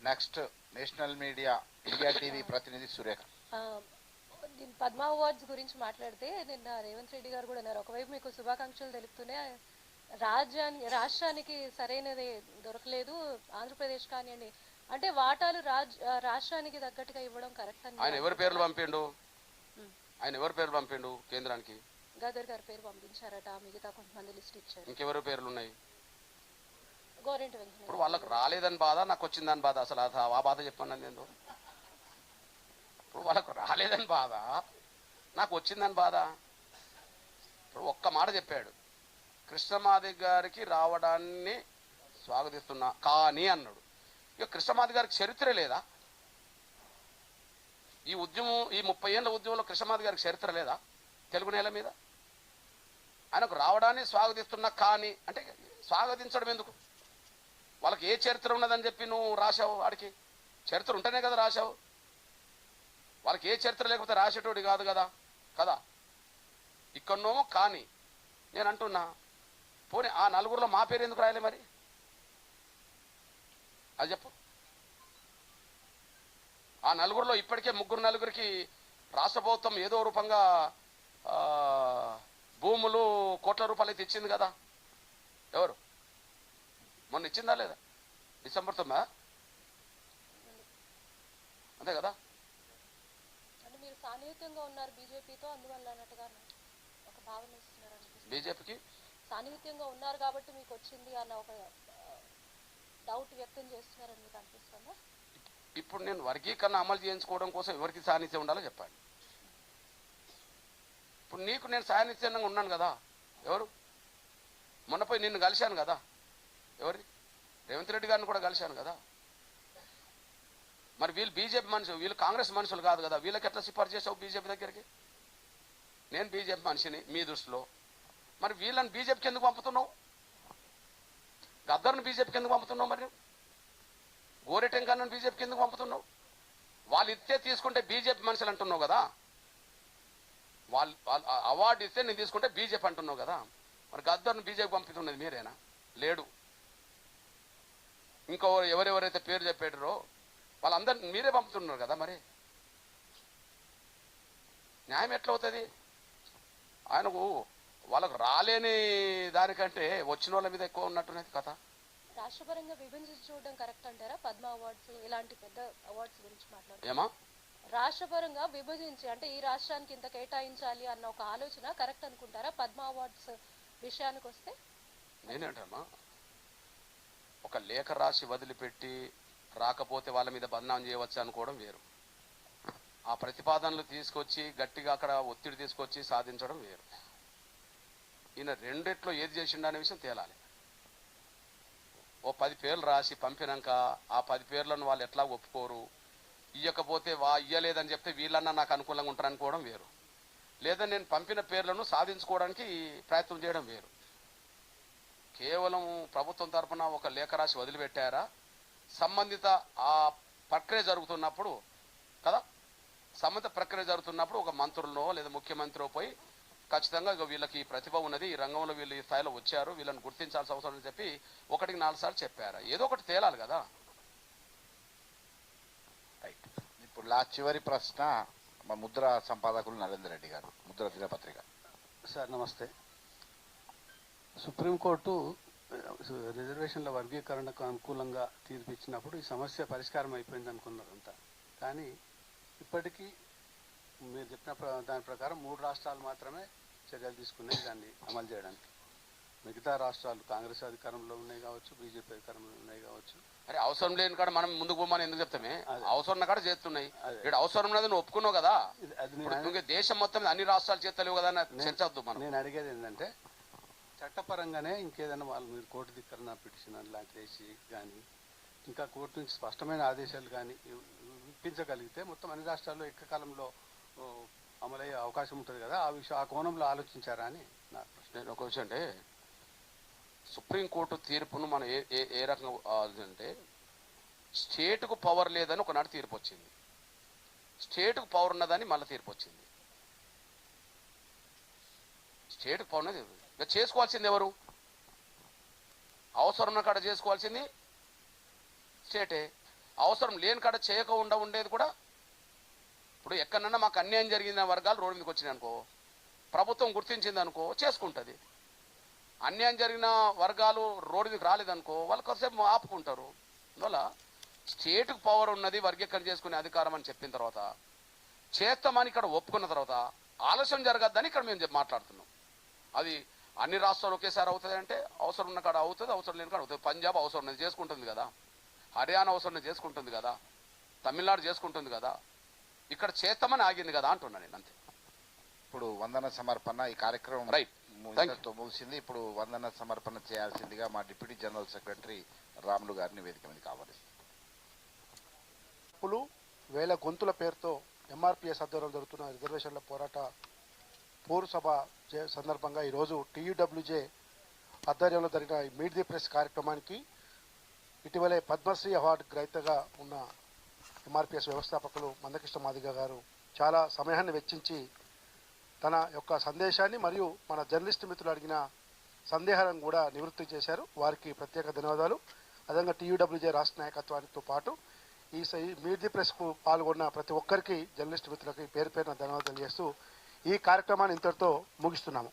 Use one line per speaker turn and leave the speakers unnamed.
Next national media India TV ప్రతినిధి Surekha.
Padma awards గురించి మాట్లాడితే నిన్న రేవంత్ రెడ్డి గారు కూడా అన్నారు, ఒకవైపు మీకు శుభాకాంక్షలు తెలుపుతూనే రాష్ట్రానికి సరైనది దొరకలేదు, ఆంధ్రప్రదేశ్ కానివ్వండి అంటే వాటాలు రాష్ట్రానికి తగ్గట్టుగా ఇవ్వడం కరెక్ట్ అని.
ఆయన ఎవరి పేర్లు పంపిండు కేంద్రానికి?
గదర్ గారి పేరు పంపించారట, మిగతా కొంతమంది లిస్ట్ ఇచ్చారు.
ఇంకెవరు పేర్లు ఉన్నాయి?
గోరెంటి వెంకటేశ్వర.
ఇప్పుడు వాళ్ళకి రాలేదని బాధ, నాకు వచ్చిందని బాధ, అసలు ఆ బాధ చెప్పండి నేను. ఇప్పుడు వాళ్ళకు రాలేదని బాధ, నాకు వచ్చిందని బాధ. ఇప్పుడు ఒక్క మాట చెప్పాడు, కృష్ణమాది గారికి రావడాన్ని స్వాగతిస్తున్నా కానీ అన్నాడు. ఇక కృష్ణమాది గారికి చరిత్ర లేదా? ఈ ఉద్యమం, ఈ 30 ఏళ్ళ ఉద్యమంలో కృష్ణమాది గారికి చరిత్ర లేదా తెలుగు నేల మీద? ఆయనకు రావడాన్ని స్వాగతిస్తున్నా కానీ అంటే స్వాగతించడం ఎందుకు? వాళ్ళకి ఏ చరిత్ర ఉన్నదని చెప్పి నువ్వు రాశావు? వాడికి చరిత్ర ఉంటేనే కదా రాశావు. వాళ్ళకి ఏ చరిత్ర లేకపోతే రాసేటోడి కాదు కదా. ఇక్కడనో కానీ నేను అంటున్నా, పోనీ ఆ నలుగురిలో మా పేరు ఎందుకు రాయలే మరి? అది చెప్పు. ఆ నలుగురిలో ఇప్పటికే 3-4కి రాష్ట్ర ప్రభుత్వం ఏదో రూపంగా భూములు కోట్ల రూపాయలు అయితే ఇచ్చింది కదా. ఎవరు మొన్న ఇచ్చిందా లేదా? డిసెంబర్ 9 అంతే కదా.
అంటే మీరు సాన్నిహిత్యంగా ఉన్నారు బీజేపీతో, అందువల్ల అన్నట్టుగా ఒక భావన ఇస్తున్నారు.
బీజేపీకి
సాన్నిహిత్యంగా ఉన్నారు కాబట్టి మీకు వచ్చింది అన్న ఒక డౌట్ వ్యక్తం చేస్తున్నారని మీకు అనిపిస్తుందా?
ఇప్పుడు నేను వర్గీకరణ అమలు చేయించుకోవడం కోసం ఎవరికి సాన్నిధ్యం ఉండాలో చెప్పండి. ఇప్పుడు నీకు నేను సాన్నిధ్యంగా ఉన్నాను కదా. ఎవరు మొన్న పోయి నిన్ను కలిశాను కదా. ఎవరి? రేవంత్ రెడ్డి గారిని కూడా కలిశాను కదా. మరి వీళ్ళు బీజేపీ మనుషులు, వీళ్ళు కాంగ్రెస్ మనుషులు కాదు కదా. వీళ్ళకి ఎట్లా సిఫార్సు చేసావు బీజేపీ దగ్గరికి? నేను బీజేపీ మనిషిని మీ దృష్టిలో, మరి వీళ్ళని బీజేపీకి ఎందుకు పంపుతున్నావు? గద్దర్ని బీజేపీకి ఎందుకు పంపుతున్నావు? మరి గోరెటెంకన్నను బీజేపీకి ఎందుకు పంపుతున్నావు? వాళ్ళు ఇస్తే తీసుకుంటే బీజేపీ మనుషులు అంటున్నావు కదా. వాళ్ళు అవార్డు ఇస్తే నేను తీసుకుంటే బీజేపీ అంటున్నావు కదా. మరి గద్దర్ని బీజేపీ పంపుతున్నది మీరేనా? లేడు. ఇంకో ఎవరెవరైతే పేరు చెప్పారో వాళ్ళందరినీ మీరే పంపుతున్నారు కదా. మరి న్యాయం ఎట్లా అవుతుంది? ఆయనకు వాళ్ళకు రాలేని దానికంటే వచ్చిన వాళ్ళ మీద ఎక్కువ ఉన్నట్టున్నది కథ.
రాష్ట్రపరంగా విభజించి చూడడం కరెక్ట్ అంటారా? పద్మ అవార్డ్స్ ఇలాంటి పెద్ద అవార్డ్స్ గురించి మాట్లాడుతున్నారు.
ఏమా
రాష్ట్రపరంగా విభజించి అంటే ఈ రాష్ట్రానికి ఇంత కేటాయించాలి అన్న ఒక ఆలోచన కరెక్ట్ అనుకుంటారా పద్మ అవార్డ్స్ విషయానికి వస్తే?
నేనేంటమ్మా, ఒక లేఖ రాసి వదిలిపెట్టి రాకపోతే వాళ్ళ మీద బదనాం చేయవచ్చు అనుకోవడం వేరు. ఆ ప్రతిపాదనలు తీసుకొచ్చి గట్టిగా అక్కడ ఒత్తిడి తీసుకొచ్చి సాధించడం వేరు. ఈయన రెండిట్లో ఏది చేసిండు అనే విషయం తేలాలి. ఓ 10 పేర్లు రాసి పంపినాక ఆ 10 పేర్లను వాళ్ళు ఎట్లా ఒప్పుకోరు, ఇయ్యకపోతే ఇయ్యలేదని చెప్తే వీళ్ళన్నా నాకు అనుకూలంగా ఉంటారు అనుకోవడం వేరు. లేదా నేను పంపిన పేర్లను సాధించుకోవడానికి ప్రయత్నం చేయడం వేరు. కేవలం ప్రభుత్వం తరఫున ఒక లేఖ రాసి వదిలిపెట్టారా, సంబంధిత ఆ ప్రక్రియ జరుగుతున్నప్పుడు కదా, సంబంధిత ప్రక్రియ జరుగుతున్నప్పుడు ఒక మంత్రులనో లేదా ముఖ్యమంత్రిలో పోయి ఖచ్చితంగా వీళ్ళకి ప్రతిభ ఉన్నది, ఈ రంగంలో వీళ్ళు ఈ స్థాయిలో వచ్చారు, వీళ్ళని గుర్తించాల్సిన అవసరం అని చెప్పి 1-4 సార్లు చెప్పారా? ఏదో ఒకటి తేలాలి కదా.
రైట్. ఇప్పుడు చివరి ప్రశ్న మా ముద్ర సంపాదకులు నరేందర్ రెడ్డి గారు, ముద్ర దినపత్రిక.
సార్ నమస్తే. సుప్రీంకోర్టు రిజర్వేషన్ల వర్గీకరణకు అనుకూలంగా తీర్పు ఇచ్చినప్పుడు ఈ సమస్య పరిష్కారం అయిపోయింది అనుకున్నారంతా. కానీ ఇప్పటికీ మీరు చెప్పిన దాని ప్రకారం 3 రాష్ట్రాలు మాత్రమే చర్యలు తీసుకున్నాయి దాన్ని అమలు చేయడానికి. మిగతా రాష్ట్రాలు కాంగ్రెస్ అధికారంలో ఉన్నాయి కావచ్చు, బీజేపీ అధికారంలో ఉన్నాయి కావచ్చు.
అరే అవసరం లేని కాడ మనం ముందుకు పోమని ఎందుకు చెప్తామే? అవసరం కాడ చేస్తున్నాయి. ఇక్కడ అవసరం ఉన్నది నువ్వు ఒప్పుకున్నావు కదా. దేశం మొత్తం అన్ని రాష్ట్రాలు చేస్తలేవు కదా చర్చ వద్దు. మనం
నేను అడిగేది ఏంటంటే చట్టపరంగానే ఇంకేదైనా వాళ్ళు మీరు కోర్టు ధిక్కరణ పిటిషన్ లాంటివి వేసి కానీ ఇంకా కోర్టు నుంచి స్పష్టమైన ఆదేశాలు కానీ ఇప్పించగలిగితే మొత్తం అన్ని రాష్ట్రాల్లో ఏకకాలంలో అమలయ్యే అవకాశం ఉంటుంది కదా. ఆ కోణంలో ఆలోచించారా అని నా ప్రశ్న.
ఒక విషయం అంటే సుప్రీంకోర్టు తీర్పును మనం ఏ రకంగా అంటే స్టేట్కు పవర్ లేదని ఒకనాడు తీర్పు వచ్చింది, స్టేట్కు పవర్ ఉన్నదని మళ్ళీ తీర్పు వచ్చింది. స్టేట్కు పవర్ ఉన్నది ఇక చేసుకోవాల్సింది ఎవరు? అవసరం ఉన్న కాడ చేసుకోవాల్సింది స్టేటే. అవసరం లేని కాడ చేయకుండా ఉండేది కూడా. ఇప్పుడు ఎక్కడన్నా మాకు అన్యాయం జరిగిన వర్గాలు రోడ్డు మీదకి వచ్చినాయి అనుకో, ప్రభుత్వం గుర్తించింది అనుకో, చేసుకుంటుంది. అన్యాయం జరిగిన వర్గాలు రోడ్డు మీదకి రాలేదనుకో, వాళ్ళు కొంతసేపు ఆపుకుంటారు. అందువల్ల స్టేట్కు పవర్ ఉన్నది వర్గీకరణ చేసుకునే అధికారం అని చెప్పిన తర్వాత, చేస్తామని ఇక్కడ ఒప్పుకున్న తర్వాత ఆలస్యం జరగద్దని ఇక్కడ మేము మాట్లాడుతున్నాం. అది అన్ని రాష్ట్రాలు ఒకేసారి అవుతుంది అంటే అవసరం ఉన్న కాడ అవుతుంది, అవసరం లేని కాడ అవుతుంది. పంజాబ్ అవసరం ఉన్నది చేసుకుంటుంది కదా, హర్యానా అవసరం ఉన్నది చేసుకుంటుంది కదా, తమిళనాడు చేసుకుంటుంది కదా, ఇక్కడ చేస్తామని ఆగింది కదా అంటున్నా నేను, అంతే.
ఇప్పుడు వందన సమర్పణ ఈ కార్యక్రమం
రైట్
తో ముగిసింది. ఇప్పుడు వందన సమర్పణ చేయాల్సిందిగా మా డిప్యూటీ జనరల్ సెక్రటరీ రాములు గారిని వేదిక మీద కావాలి.
వేల గొంతుల పేరుతో ఎంఆర్పిఎస్ ఆధ్వర్యంలో జరుగుతున్న రిజర్వేషన్ల పోరాట పోరు సభ సందర్భంగా ఈరోజు టీయూడబ్ల్యూజే ఆధ్వర్యంలో జరిగిన మీట్ ది ప్రెస్ కార్యక్రమానికి ఇటీవలే పద్మశ్రీ అవార్డు గ్రహీతగా ఉన్న ఎంఆర్పిఎస్ వ్యవస్థాపకులు మందకృష్ణ మాదిగ గారు చాలా సమయాన్ని వెచ్చించి తన యొక్క సందేశాన్ని మరియు మన జర్నలిస్ట్ మిత్రులు అడిగిన సందేహాలను కూడా నివృత్తి చేశారు. వారికి ప్రత్యేక ధన్యవాదాలు. అదేవిధంగా టీయూడబ్ల్యూజే రాష్ట్ర నాయకత్వానితో పాటు ఈ మీట్ ది ప్రెస్కు పాల్గొన్న ప్రతి ఒక్కరికి జర్నలిస్ట్ మిత్రులకి పేరు పేరున ధన్యవాదాలు తెలియజేస్తూ ఈ కార్యక్రమాన్ని ఇంతటితో ముగిస్తున్నాము.